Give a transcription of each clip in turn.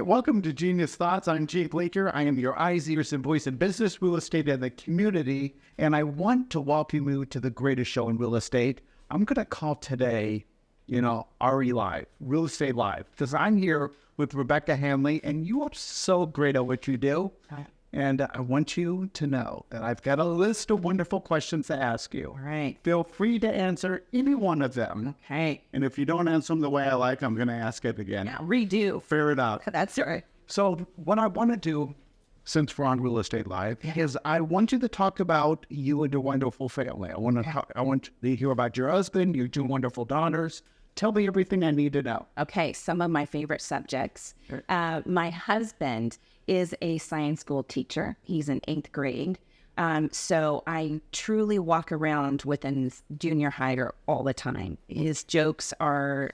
right, welcome to Geneius Thoughts. I'm Jay Blaker. I am your eyes, ears, and voice in business, real estate, and the community. And I want to welcome you to the greatest show in real estate. I'm going to call today, RE Live, Real Estate Live, because I'm here with Rebecca Hanley, and you are so great at what you do. And I want you to know that I've got a list of wonderful questions to ask you. All right. Feel free to answer any one of them. Okay. And if you don't answer them the way I like, I'm going to ask it again. Yeah, redo. Fair enough. That's all right. So what I want to do, since we're on Real Estate Live, is I want you to talk about you and your wonderful family. I want to hear about your husband, your two wonderful daughters. Tell me everything I need to know. Okay, some of my favorite subjects. My husband is a science school teacher. He's in 8th grade. So I truly walk around within junior high all the time. His jokes are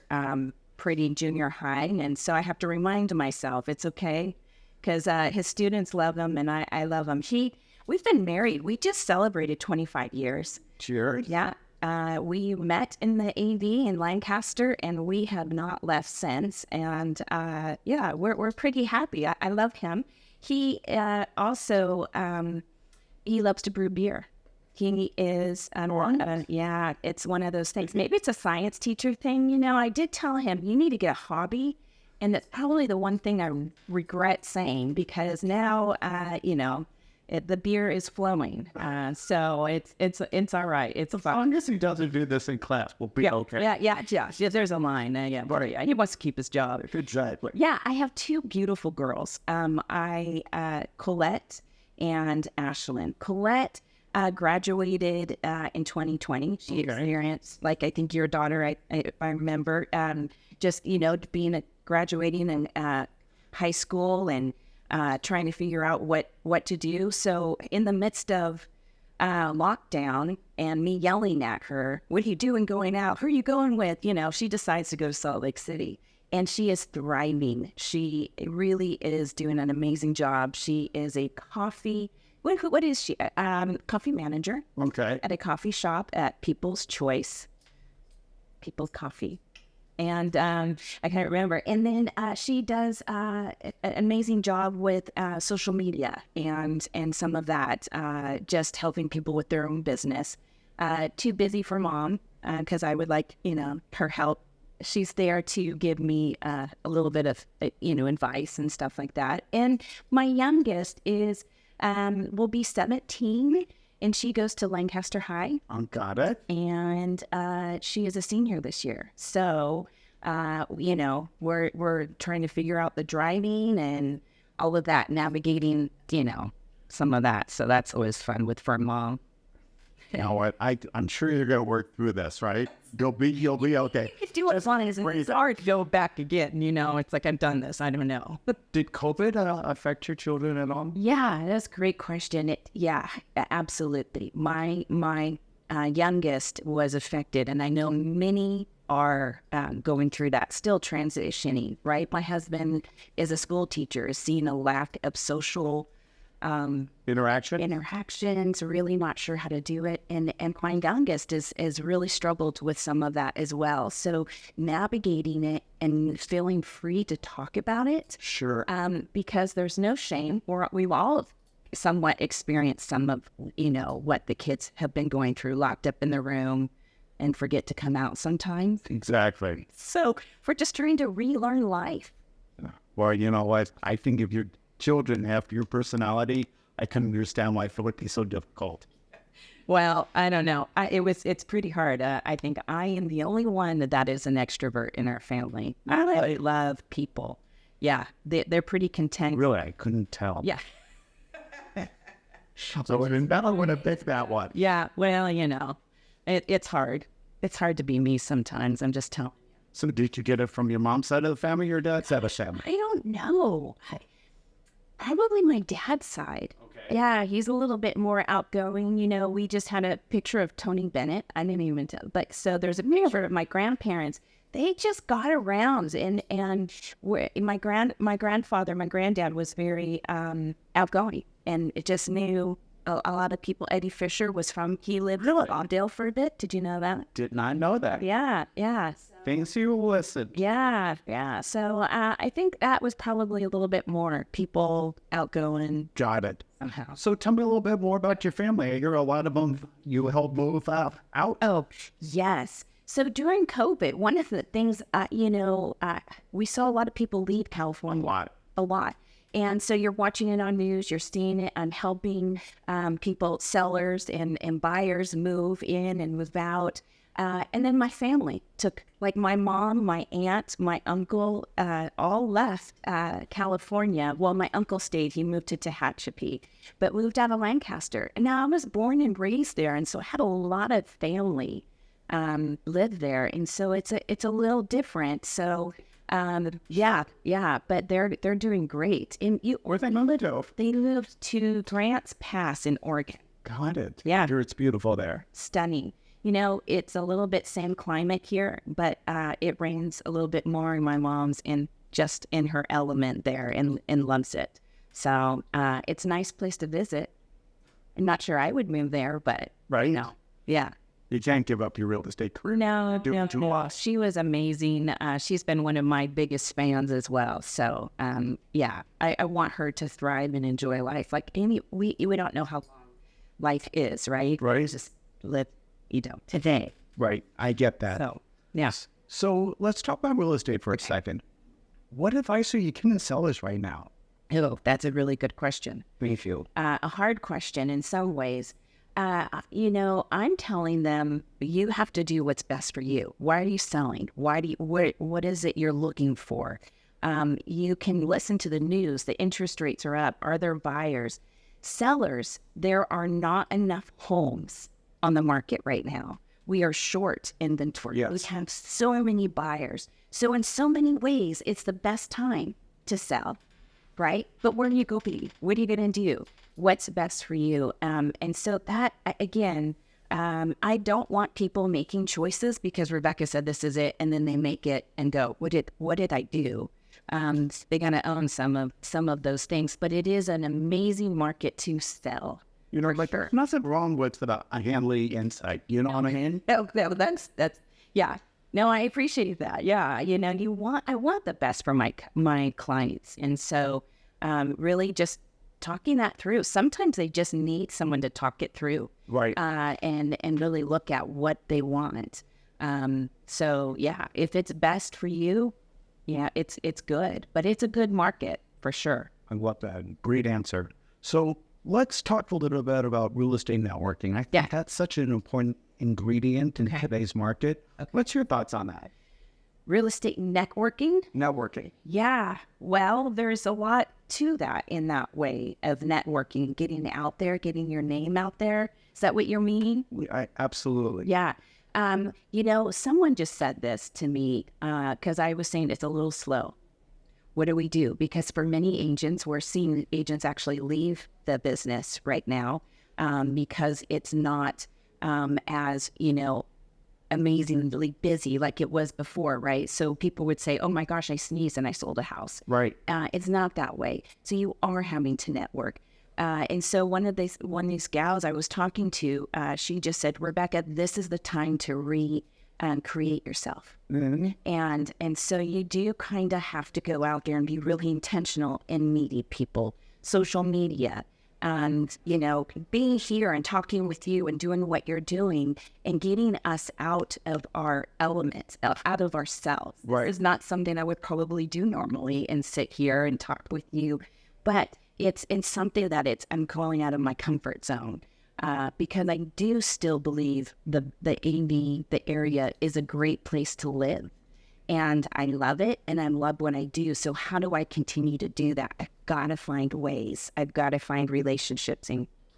pretty junior high. And so I have to remind myself it's okay because his students love him and I love him. We've been married. We just celebrated 25 years. Cheers. Yeah. We met in the AV in Lancaster, and we have not left since. And we're pretty happy. I love him. He also he loves to brew beer. He is it's one of those things. Maybe it's a science teacher thing. I did tell him you need to get a hobby, and that's probably the one thing I regret saying because now the beer is flowing, so it's all right. It's fun. As long as he doesn't do this in class, we'll be okay. Yeah. There's a line. He wants to keep his job. Exactly. Yeah, I have two beautiful girls. Colette and Ashlyn. Colette graduated in 2020. She experienced, like I think your daughter, if I remember, graduating in high school and trying to figure out what to do. So in the midst of lockdown and me yelling at her, what are you doing going out? Who are you going with? She decides to go to Salt Lake City and she is thriving. She really is doing an amazing job. She is a coffee manager. Okay. At a coffee shop at People's Choice. People's Coffee. And I can't remember. And then she does an amazing job with social media and some of that, just helping people with their own business. Too busy for mom because I would like, her help. She's there to give me a little bit of, advice and stuff like that. And my youngest will be 17. And she goes to Lancaster High. Got it. And she is a senior this year. So, we're trying to figure out the driving and all of that, navigating, some of that. So that's always fun for mom. You know what? I'm sure you're going to work through this, right? You'll be okay. You can do it as long as it's hard to go back again. It's like I've done this. I don't know. Did COVID affect your children at all? Yeah, that's a great question. Absolutely. My youngest was affected, and I know many are going through that, still transitioning, right? My husband is a school teacher, is seeing a lack of social interactions, really not sure how to do it. And my youngest is really struggled with some of that as well. So navigating it and feeling free to talk about it. Sure. Because there's no shame. We've all somewhat experienced some of, what the kids have been going through, locked up in the room and forget to come out sometimes. Exactly. So we're just trying to relearn life. Well, you know what? I think if your children have your personality, I can understand why it would be so difficult. Well, I don't know. It's pretty hard. I think I am the only one that is an extrovert in our family. I love people. Yeah, they're pretty content. Really, I couldn't tell. Yeah. So I would have picked that one. Yeah, well, it's hard. It's hard to be me sometimes. I'm just telling you. So did you get it from your mom's side of the family or your dad's side of the family? I don't know. Probably my dad's side. Okay. Yeah, he's a little bit more outgoing. We just had a picture of Tony Bennett. I didn't even tell. But so there's a picture of my grandparents. They just got around, and my granddad was very outgoing, and it just knew a lot of people. Eddie Fisher he lived in Lawndale for a bit. Did you know that? Did not know that. Yeah. Fancy listen. Yeah. So I think that was probably a little bit more people outgoing. Got it. Somehow. So tell me a little bit more about your family. I hear a lot of them you helped move out. Oh, yes. So during COVID, one of the things, we saw a lot of people leave California. A lot. And so you're watching it on news, you're seeing it, I'm helping people, sellers and buyers move in and move out. And then my family took, like my mom, my aunt, my uncle, all left California. Well, my uncle stayed. He moved to Tehachapi, but moved out of Lancaster. And now I was born and raised there, and so I had a lot of family live there. And so it's a little different. So but they're doing great. And Where they moved to? They moved to Grants Pass in Oregon. Got it. Yeah. I hear it's beautiful there. Stunning. It's a little bit same climate here, but it rains a little bit more, and my mom's just in her element there and loves it. So it's a nice place to visit. I'm not sure I would move there, but right. No, yeah. You can't give up your real estate career. No. No. She was amazing. She's been one of my biggest fans as well. So I want her to thrive and enjoy life. Like Amy, we don't know how long life is, right? Right. Just live. Today. Right. I get that. So, yes. So let's talk about real estate for a second. What advice are you giving sellers right now? Oh, that's a really good question. Thank you. A hard question in some ways. I'm telling them, you have to do what's best for you. Why are you selling? What is it you're looking for? You can listen to the news. The interest rates are up. Are there buyers? Sellers, there are not enough homes on the market right now. We are short inventory. Yes. We have so many buyers. So in so many ways, it's the best time to sell, right? But where do you go be? What are you going to do? What's best for you? And so that, again, I don't want people making choices because Rebecca said this is it, and then they make it and go, what did I do? They're going to own some of those things, but it is an amazing market to sell. There's nothing wrong with a Hanley insight. You know what I mean? No, that's yeah. No, I appreciate that. Yeah, I want the best for my clients, and so really just talking that through. Sometimes they just need someone to talk it through, right? And really look at what they want. So yeah, if it's best for you, yeah, it's good, but it's a good market for sure. I love that. Great answer. So let's talk a little bit about real estate networking. I think that's such an important ingredient in today's market. Okay. What's your thoughts on that? Real estate networking? Networking. Yeah. Well, there's a lot to that in that way of networking, getting out there, getting your name out there. Is that what you're meaning? Absolutely. Yeah. Someone just said this to me because I was saying it's a little slow. What do we do? Because for many agents, we're seeing agents actually leave the business right now because it's not as, amazingly busy like it was before, right? So people would say, oh my gosh, I sneezed and I sold a house. Right. It's not that way. So you are having to network. And so one of these gals I was talking to, she just said, Rebecca, this is the time to create yourself. Mm-hmm. And so you do kind of have to go out there and be really intentional in meeting people, social media, and, being here and talking with you and doing what you're doing and getting us out of our elements, out of ourselves. Right. This is not something I would probably do normally and sit here and talk with you, but it's something that I'm going out of my comfort zone. Because I do still believe the AV, the area, is a great place to live. And I love it, and I love what I do. So how do I continue to do that? I've got to find ways. I've got to find relationships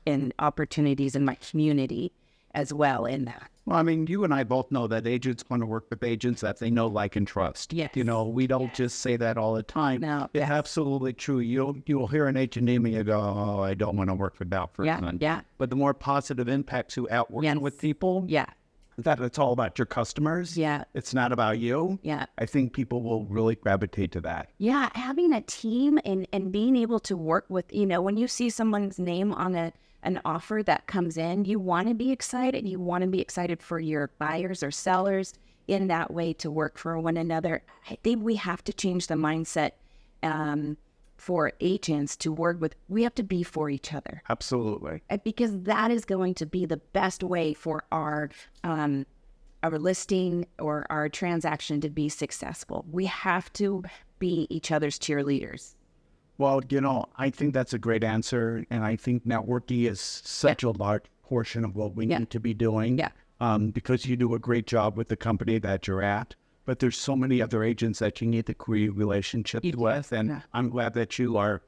and opportunities in my community as well in that. Well, I mean, you and I both know that agents want to work with agents that they know, like, and trust. Yes. We don't just say that all the time. No. It's absolutely true. You'll hear an agent name and you go, oh, I don't want to work with that person. Yeah. But the more positive impacts you outwork with people, that it's all about your customers. Yeah. It's not about you. Yeah. I think people will really gravitate to that. Yeah, having a team and being able to work with, when you see someone's name on an offer that comes in, you want to be excited. You want to be excited for your buyers or sellers in that way to work for one another. I think we have to change the mindset for agents to work with. We have to be for each other. Absolutely. Because that is going to be the best way for our listing or our transaction to be successful. We have to be each other's cheerleaders. Well, I think that's a great answer. And I think networking is such a large portion of what we need to be doing. Yeah. Because you do a great job with the company that you're at. But there's so many other agents that you need to create relationships with. And I'm glad that you are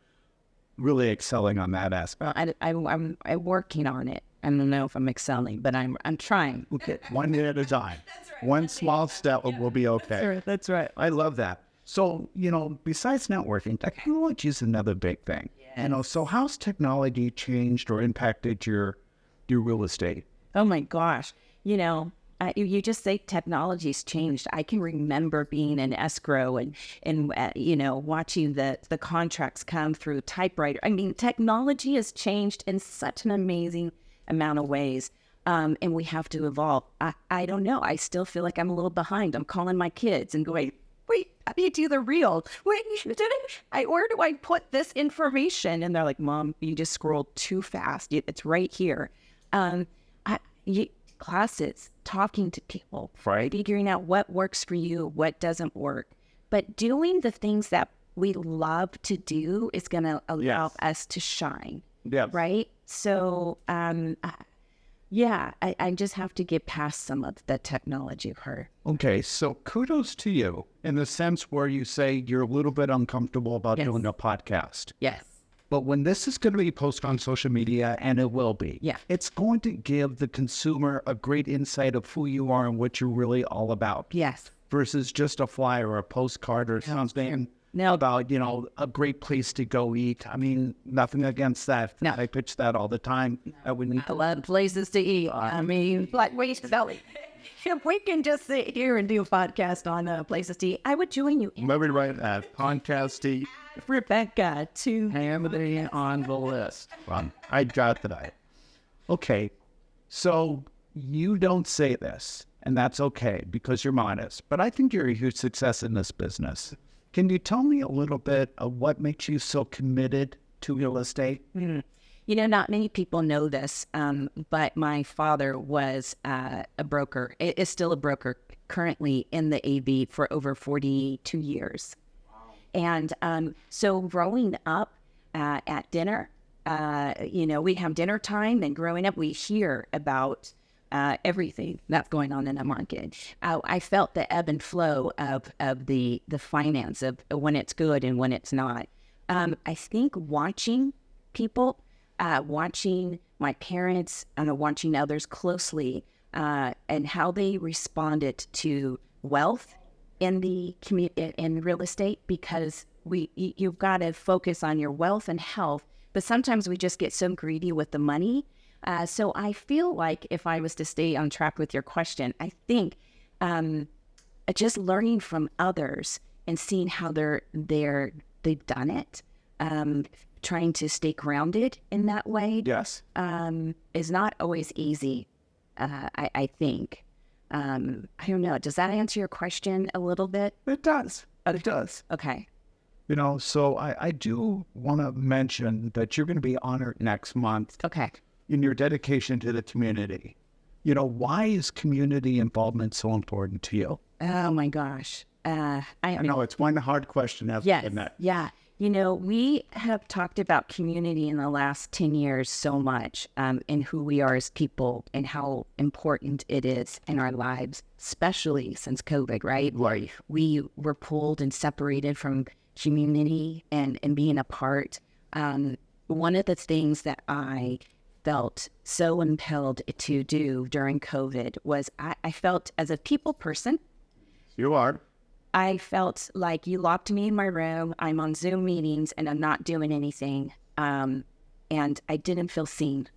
really excelling on that aspect. Well, I'm working on it. I don't know if I'm excelling, but I'm trying. Okay, one day at a time. That's right. One small step will be okay. That's right. I love that. So, besides networking, technology is another big thing. Yes. So how's technology changed or impacted your real estate? Oh my gosh. You just say technology's changed. I can remember being in escrow and watching the contracts come through typewriter. I mean, technology has changed in such an amazing amount of ways. And we have to evolve. I don't know. I still feel like I'm a little behind. I'm calling my kids and going, wait, how do you do the reel? Wait, where do I put this information? And they're like, Mom, you just scrolled too fast. It's right here. Classes, talking to people, right? Figuring out what works for you, what doesn't work. But doing the things that we love to do is going to allow us to shine. Yeah. Right? So, I just have to get past some of the technology part. Okay, so kudos to you in the sense where you say you're a little bit uncomfortable about doing a podcast. Yes. But when this is going to be posted on social media, and it will be, it's going to give the consumer a great insight of who you are and what you're really all about. Yes. Versus just a flyer or a postcard or something about, a great place to go eat. I mean, nothing against that. No. I pitch that all the time. I love places to eat. Like waste belly. If we can just sit here and do a podcast on places to eat, I would join you. Let me write that. Podcast to eat. Rebecca to Hanley on the list. I got that. Okay, so you don't say this, and that's okay because you're modest, but I think you're a huge success in this business. Can you tell me a little bit of what makes you so committed to real estate? Not many people know this, but my father was a broker, is still a broker currently in the AV for over 42 years. And so growing up at dinner, we have dinner time, and growing up, we hear about everything that's going on in the market. I felt the ebb and flow of the finance of when it's good and when it's not. I think watching people, watching my parents, watching others closely, and how they responded to wealth in real estate, because you've got to focus on your wealth and health, but sometimes we just get so greedy with the money. So I feel like if I was to stay on track with your question, I think just learning from others and seeing how they've done it, trying to stay grounded in that way, is not always easy. I think. I don't know. Does that answer your question a little bit? It does. It does. Okay. So I do want to mention that you're going to be honored next month. Okay. In your dedication to the community. Why is community involvement so important to you? Oh my gosh. I know it's one hard question. Yeah. We have talked about community in the last 10 years so much, and who we are as people and how important it is in our lives, especially since COVID, right? Right. We were pulled and separated from community and being apart. One of the things that I felt so impelled to do during COVID was I felt as a people person. You are. I felt like you locked me in my room. I'm on Zoom meetings and I'm not doing anything. And I didn't feel seen.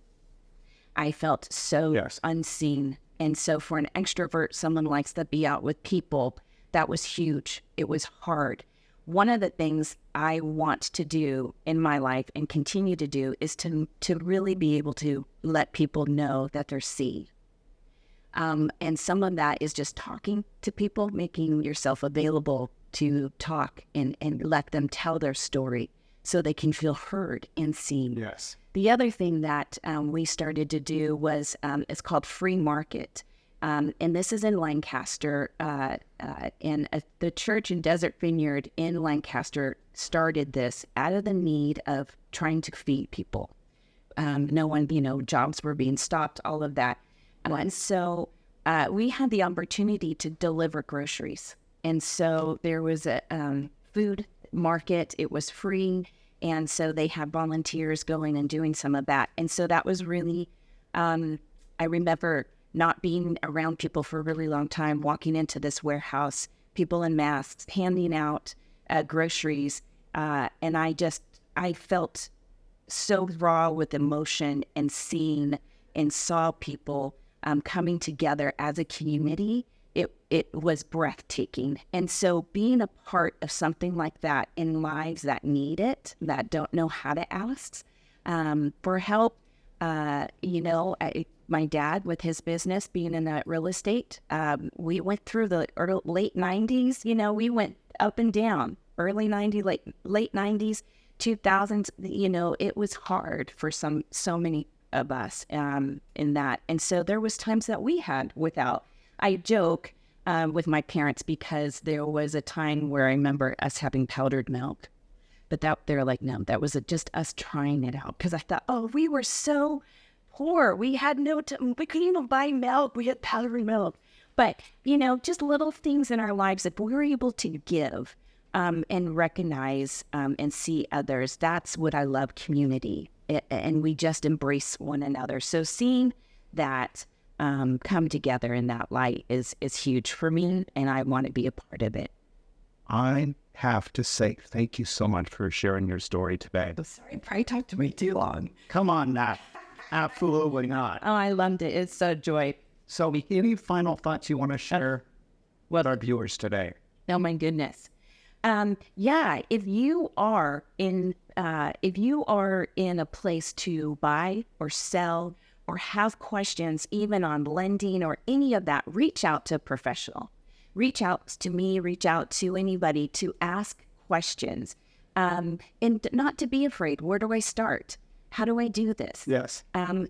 I felt so unseen And so for an extrovert, someone likes to be out with people. That was huge. It was hard. One of the things I want to do in my life and continue to do is to really be able to let people know that they're seen. And some of that is just talking to people, making yourself available to talk and let them tell their story so they can feel heard and seen. Yes. The other thing that we started to do was, it's called Free Market. And this is in Lancaster, and the church in Desert Vineyard in Lancaster started this out of the need of trying to feed people. No one, jobs were being stopped, all of that. And so we had the opportunity to deliver groceries. And so there was a food market. It was free. And so they had volunteers going and doing some of that. And so that was really, I remember not being around people for a really long time, walking into this warehouse, people in masks, handing out groceries. And I felt so raw with emotion and seeing and saw people coming together as a community. It was breathtaking. And so being a part of something like that in lives that need it, that don't know how to ask for help, my dad with his business being in that real estate, we went through the late 90s, we went up and down, early 90s, late 90s, 2000s, it was hard for so many of us in that. And so there was times that we had without. I joke with my parents because there was a time where I remember us having powdered milk, but they're like, no, that was just us trying it out. Because I thought, we were so poor. We had we couldn't even buy milk. We had powdered milk. But, just little things in our lives that we were able to give and recognize and see others. That's what I love, community. And we just embrace one another. So seeing that come together in that light is huge for me, and I want to be a part of it. I have to say thank you so much for sharing your story today. Sorry, probably talked to me too long. Come on now. Absolutely not. Oh, I loved it. It's a joy. So any final thoughts you want to share with our viewers today? Oh my goodness. If you are in a place to buy or sell or have questions even on lending or any of that, reach out to a professional. Reach out to me, reach out to anybody to ask questions. And not to be afraid. Where do I start? How do I do this? Yes.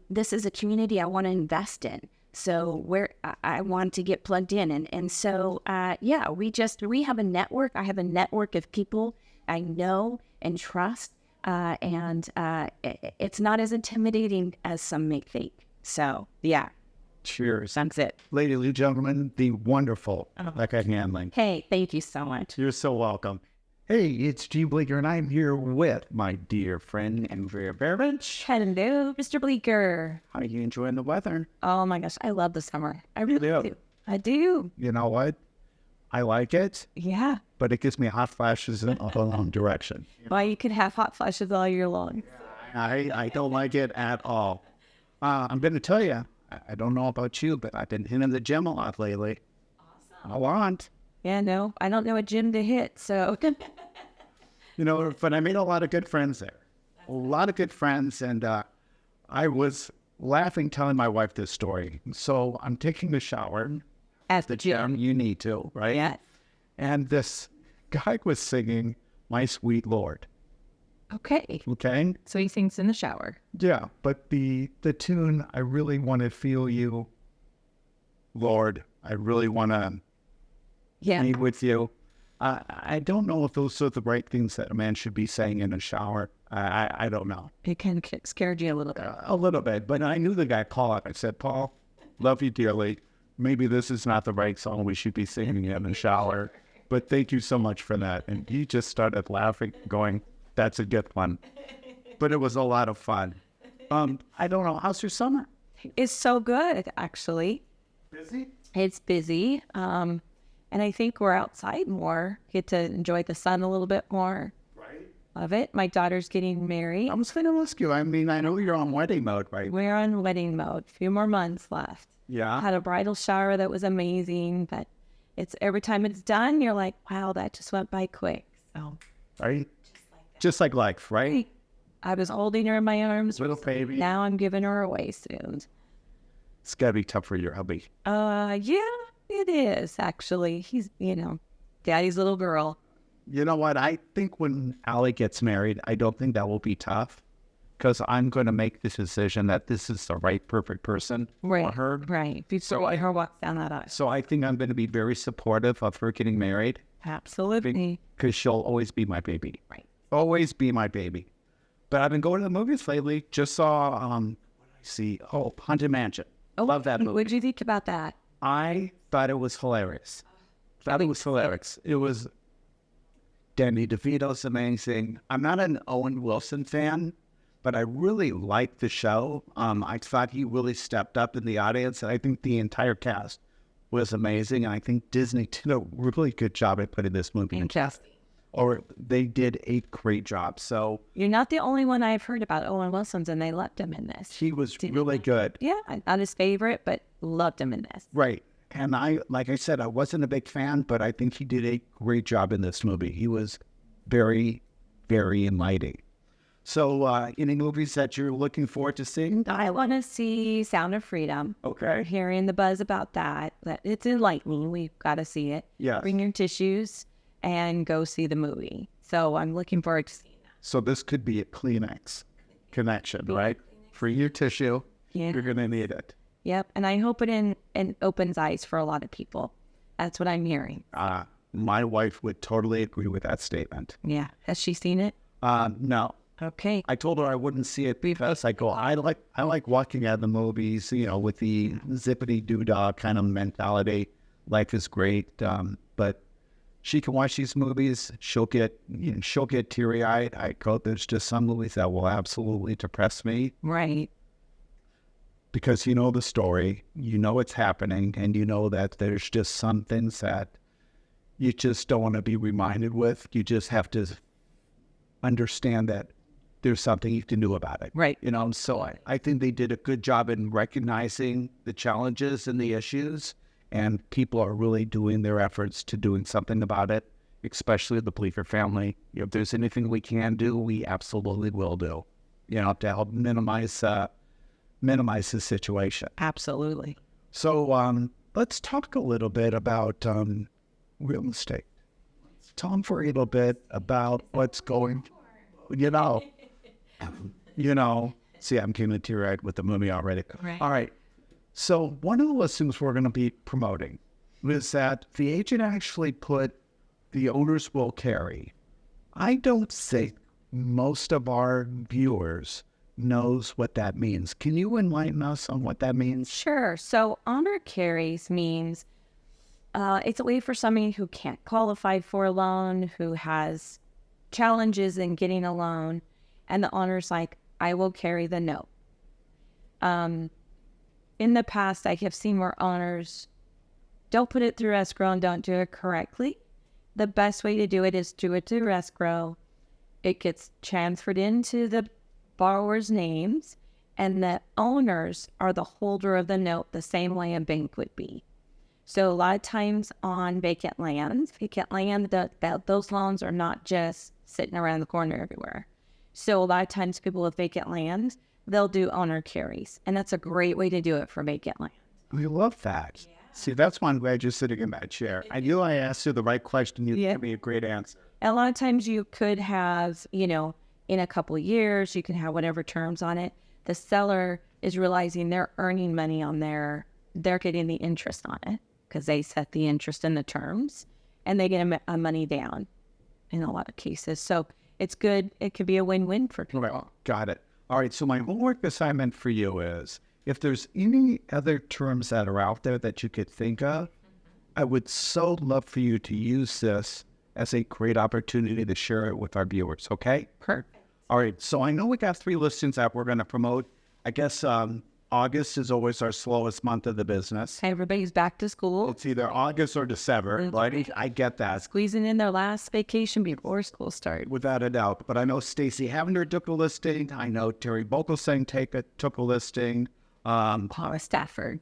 This is a community I want to invest in. So where I want to get plugged in. And so, we have a network. I have a network of people I know and trust. And it's not as intimidating as some may think. So, yeah. Cheers. That's it. Ladies and gentlemen, the wonderful Becca Hanley. Hey, thank you so much. You're so welcome. Hey, it's G. Bleeker, and I'm here with my dear friend, Andrea Perovich. Hello, Mr. Bleeker. How are you enjoying the weather? Oh, my gosh. I love the summer. I really do. I do. You know what? I like it. Yeah. But it gives me hot flashes in the wrong direction. Well, you could have hot flashes all year long. I don't like it at all. I'm going to tell you, I don't know about you, but I've been hitting the gym a lot lately. Awesome. A lot. Yeah, no, I don't know a gym to hit, so. But I made a lot of good friends there. A lot of good friends, and I was laughing telling my wife this story. So I'm taking a shower. At the gym. You need to, right? Yeah. And this guy was singing My Sweet Lord. Okay. Okay? So he sings in the shower. Yeah, but the tune, I really want to feel you, Lord. I really want to meet with you. I don't know if those are the right things that a man should be saying in a shower. I don't know. It kind of scared you a little bit. A little bit, but I knew the guy, Paul. I said, Paul, love you dearly. Maybe this is not the right song we should be singing in the shower, but thank you so much for that. And he just started laughing, going, that's a good one. But it was a lot of fun. I don't know. How's your summer? It's so good, actually. Busy? It's busy. And I think we're outside more, get to enjoy the sun a little bit more. Right. Love it. My daughter's getting married. I was going to ask you, I mean, I know you're on wedding mode, right? We're on wedding mode. A few more months left. Yeah. Had a bridal shower that was amazing, but it's every time it's done, you're like, wow, that just went by quick. So, Right? Just like life, right? I was holding her in my arms. Little baby. Now I'm giving her away soon. It's got to be tough for your hubby. Yeah, it is actually. He's, daddy's little girl. You know what? I think when Allie gets married, I don't think that will be tough because I'm going to make this decision that this is the right, perfect person for her. Right. Before her walk down that aisle. So I think I'm going to be very supportive of her getting married. Absolutely. Because she'll always be my baby. Right. Always be my baby. But I've been going to the movies lately. Just saw, what did I see? Oh, Haunted Mansion. Love that movie. What did you think about that? I thought it was hilarious. It was Danny DeVito's amazing. I'm not an Owen Wilson fan, but I really liked the show. I thought he really stepped up in the audience, and I think the entire cast was amazing. And I think Disney did a really good job at putting this movie in. Or they did a great job. So you're not the only one I've heard about Owen Wilson's, and they loved him in this. He was really good. Yeah, not his favorite, but loved him in this. Right. And like I said, I wasn't a big fan, but I think he did a great job in this movie. He was very, very enlightening. So any movies that you're looking forward to seeing? I want to see Sound of Freedom. Okay. Hearing the buzz about that it's enlightening. We've got to see it. Yes. Bring your tissues and go see the movie. So I'm looking forward to seeing that. So this could be a Kleenex connection, right? For your tissue, you're going to need it. Yep. And I hope it opens eyes for a lot of people. That's what I'm hearing. My wife would totally agree with that statement. Yeah. Has she seen it? No. Okay. I told her I wouldn't see it because I like walking out of the movies, with the zippity doo-dah kind of mentality. Life is great. But she can watch these movies. She'll get teary-eyed. There's just some movies that will absolutely depress me. Right. Because you know the story, you know what's happening, and you know that there's just some things that you just don't want to be reminded with. You just have to understand that there's something you can do about it. Right. So I think they did a good job in recognizing the challenges and the issues, and people are really doing their efforts to doing something about it, especially the Bleecker family. If there's anything we can do, we absolutely will do, to help minimize the situation. Absolutely. So let's talk a little bit about real estate. Let's talk for a little bit about what's going, see, I'm getting teary-eyed with the movie already. Right. All right. So one of the listings we're going to be promoting is that the agent actually put the owner's will carry. I don't think most of our viewers knows what that means. Can you enlighten us on what that means? Sure. So honor carries means it's a way for somebody who can't qualify for a loan, who has challenges in getting a loan, and the owner's like, I will carry the note. In the past, I have seen where owners don't put it through escrow and don't do it correctly. The best way to do it is do it through escrow. It gets transferred into the borrower's names, and the owners are the holder of the note the same way a bank would be. So a lot of times on vacant land, those loans are not just sitting around the corner everywhere. So a lot of times people with vacant land, they'll do owner carries, and that's a great way to do it for vacant land. We love that. Yeah. See, that's why I'm glad you're sitting in that chair. I knew I asked you the right question. You gave me a great answer. And a lot of times you could have, in a couple of years, you can have whatever terms on it. The seller is realizing they're earning money on they're getting the interest on it because they set the interest in the terms, and they get a money down in a lot of cases. So it's good. It could be a win-win for people. Right. Got it. All right. So my homework assignment for you is, if there's any other terms that are out there that you could think of, I would so love for you to use this as a great opportunity to share it with our viewers. Okay? Perfect. All right. So I know we got 3 listings that we're going to promote. I guess I'll August is always our slowest month of the business. Everybody's back to school. It's either August or December, right? I get that. Squeezing in their last vacation before school starts. Without a doubt. But I know Stacy Havner took a listing. I know Terry Bogelsang took a listing. Paula Stafford.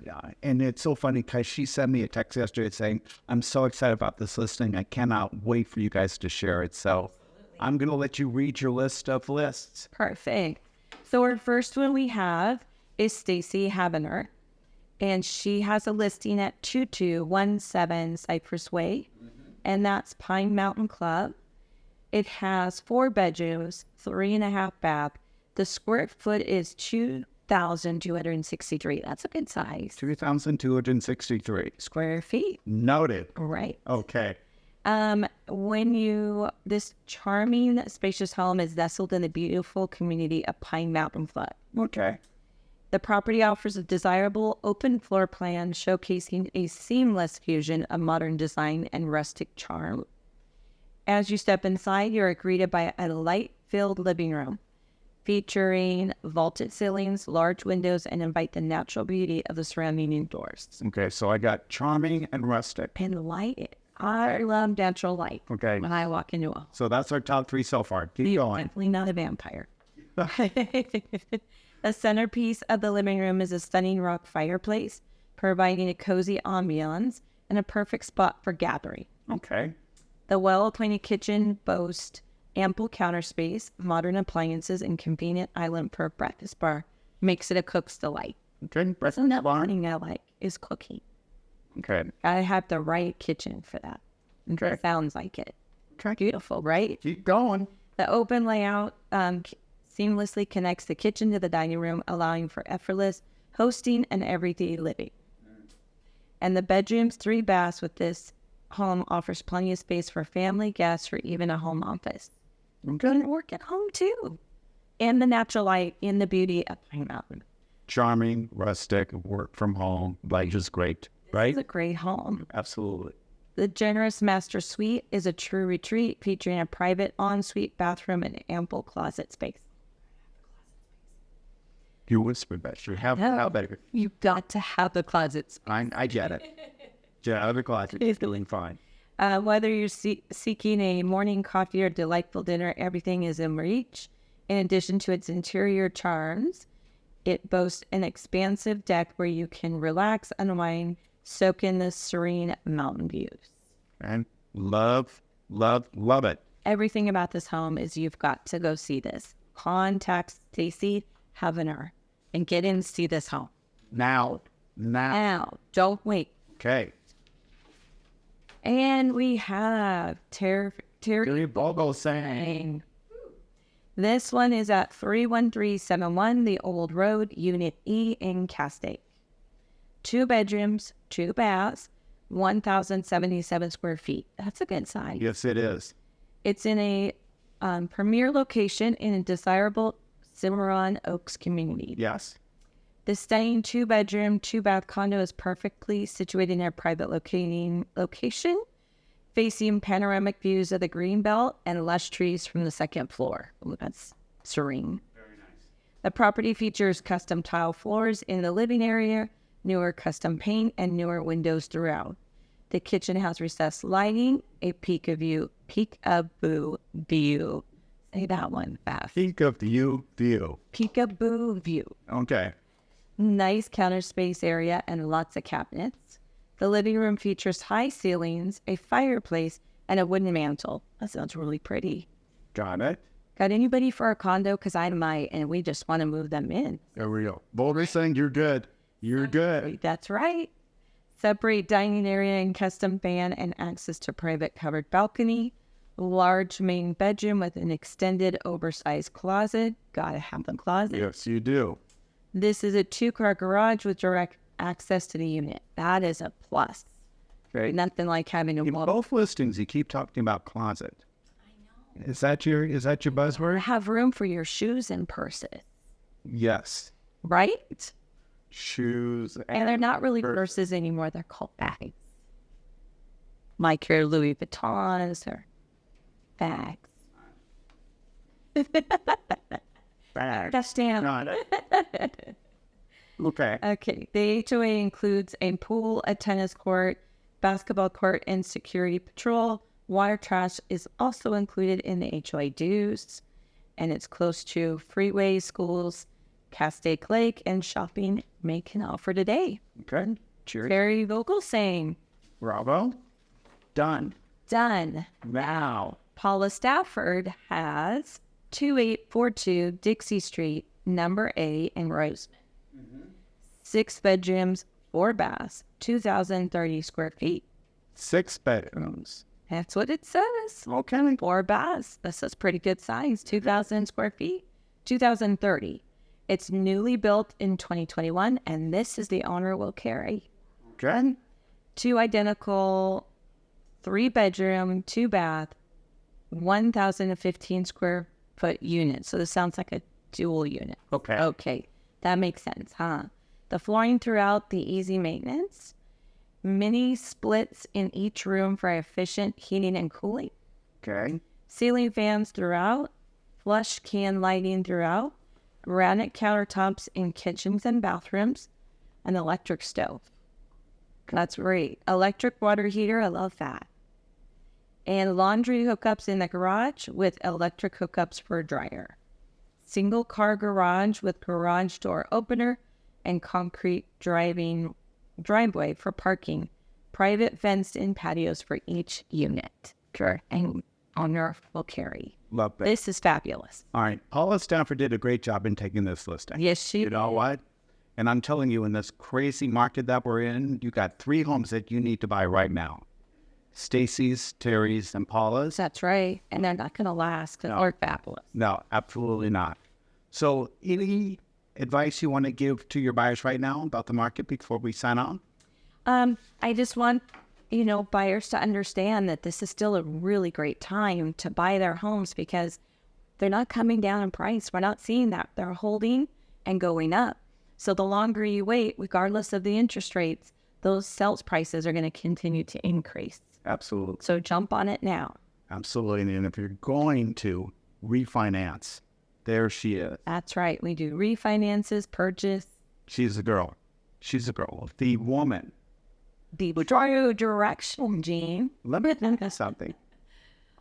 Yeah. And it's so funny because she sent me a text yesterday saying, I'm so excited about this listing. I cannot wait for you guys to share it. So I'm going to let you read your list of lists. Perfect. So our first one we have is Stacy Havner, and she has a listing at 2217 Cypress Way, and that's Pine Mountain Club. It has 4 bedrooms, 3.5 bath. The square foot is 2,263. That's a good size. 2,263 Square feet. Noted. Right. Okay. This charming, spacious home is nestled in the beautiful community of Pine Mountain Club. Okay. The property offers a desirable open floor plan showcasing a seamless fusion of modern design and rustic charm. As you step inside, you are greeted by a light-filled living room featuring vaulted ceilings, large windows, and invite the natural beauty of the surrounding indoors. Okay, so I got charming and rustic. And light. I love natural light. Okay. When I walk into a home. So that's our top 3 so far. Keep going. Definitely not a vampire. The centerpiece of the living room is a stunning rock fireplace, providing a cozy ambiance and a perfect spot for gathering. Okay. The well-appointed kitchen boasts ample counter space, modern appliances, and convenient island for a breakfast bar. Makes it a cook's delight. Okay. Another thing I like is cooking. Okay. Gotta have the right kitchen for that. Okay. It sounds like it. Okay. Beautiful, right? Keep going. The open layout seamlessly connects the kitchen to the dining room, allowing for effortless hosting and everyday living. And the bedrooms, 3 baths with this home offers plenty of space for family, guests, or even a home office. Okay. And work at home too. And the natural light in the beauty of Pine Mountain. Charming, rustic, work from home, like just great, right? It's a great home. Absolutely. The generous master suite is a true retreat featuring a private ensuite bathroom and ample closet space. You whispered that. You have how better. You've got to have the closet space. I get it. Yeah, out of the closet. It's doing fine. Whether you're seeking a morning coffee or delightful dinner, everything is in reach. In addition to its interior charms, it boasts an expansive deck where you can relax, unwind, soak in the serene mountain views. And love it. Everything about this home is you've got to go see this. Contact Stacy Havner and get in and see this home. Now. Don't wait. Okay. And we have Terry Bogelsang. This one is at 31371 The Old Road, Unit E in Castaic. 2 bedrooms, 2 baths, 1,077 square feet. That's a good size. Yes, it is. It's in a premier location in a desirable Cimarron Oaks community. Yes. The stunning 2-bedroom, 2-bath condo is perfectly situated in a private location, facing panoramic views of the Greenbelt and lush trees from the 2nd floor. Ooh, that's serene. Very nice. The property features custom tile floors in the living area, newer custom paint, and newer windows throughout. The kitchen has recessed lighting, a peekaboo view. Say that one fast. Peekaboo view. Peekaboo view. Okay. Nice counter space area and lots of cabinets. The living room features high ceilings, a fireplace, and a wooden mantle. That sounds really pretty. Got it. Got anybody for a condo? Because I might, and we just want to move them in. There we go. Boulder saying you're good. You're good. That's right. Separate dining area and custom fan and access to private covered balcony. Large main bedroom with an extended oversized closet. Gotta have the closet. Yes, you do. This is a 2-car garage with direct access to the unit. That is a plus. Okay. Nothing like having a In wall. both listings, you keep talking about closet. I know. Is that your buzzword? Have room for your shoes and purses, Yes. right? Shoes. And they're not really purses anymore. They're called bags. Like your Louis Vuittons or bags. Bags. That's damn. Got it. Okay. Okay. The HOA includes a pool, a tennis court, basketball court, and security patrol. Water trash is also included in the HOA dues, and it's close to freeways, schools, Castaic Lake, and shopping May Canal for today. Okay. Cheers. Very vocal saying. Bravo. Done. Done. Now. Paula Stafford has 2842 Dixie Street, number A in Roseman. 6 bedrooms, 4 baths, 2,030 square feet. 6 bedrooms. That's what it says. Okay. 4 baths. This is pretty good size. 2,000 square feet. 2,030. It's newly built in 2021, and this is the owner will carry. Okay. 2 identical 3-bedroom, 2-bath, 1,015 square foot units. So this sounds like a dual unit. Okay. Okay. That makes sense, huh? The flooring throughout the easy maintenance. Mini splits in each room for efficient heating and cooling. Okay. Ceiling fans throughout. Flush can lighting throughout. Granite countertops in kitchens and bathrooms. An electric stove. That's great. Electric water heater. I love that. And laundry hookups in the garage with electric hookups for a dryer. Single car garage with garage door opener and concrete driveway for parking. Private fenced-in patios for each unit. Sure. And owner will carry. Love that. This is fabulous. All right. Paula Stafford did a great job in taking this listing. Yes, she You know what? And I'm telling you, in this crazy market that we're in, you got 3 homes that you need to buy right now. Stacy's, Terry's, and Paula's. That's right. And they're not going to last because they're fabulous. No, absolutely not. So any advice you want to give to your buyers right now about the market before we sign on? I just want, buyers to understand that this is still a really great time to buy their homes because they're not coming down in price. We're not seeing that. They're holding and going up. So the longer you wait, regardless of the interest rates, those sales prices are going to continue to increase. Absolutely. So jump on it now. Absolutely. And if you're going to refinance, there she is. That's right. We do refinances, purchase. She's a girl. She's a girl. The woman. The true direction, Gene. Let me tell you something.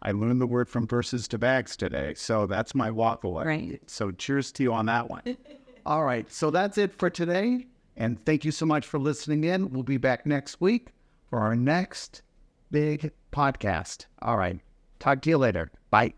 I learned the word from verses to bags today, so that's my walk away. Right. So cheers to you on that one. All right. So that's it for today. And thank you so much for listening in. We'll be back next week for our next big podcast. All right. Talk to you later. Bye.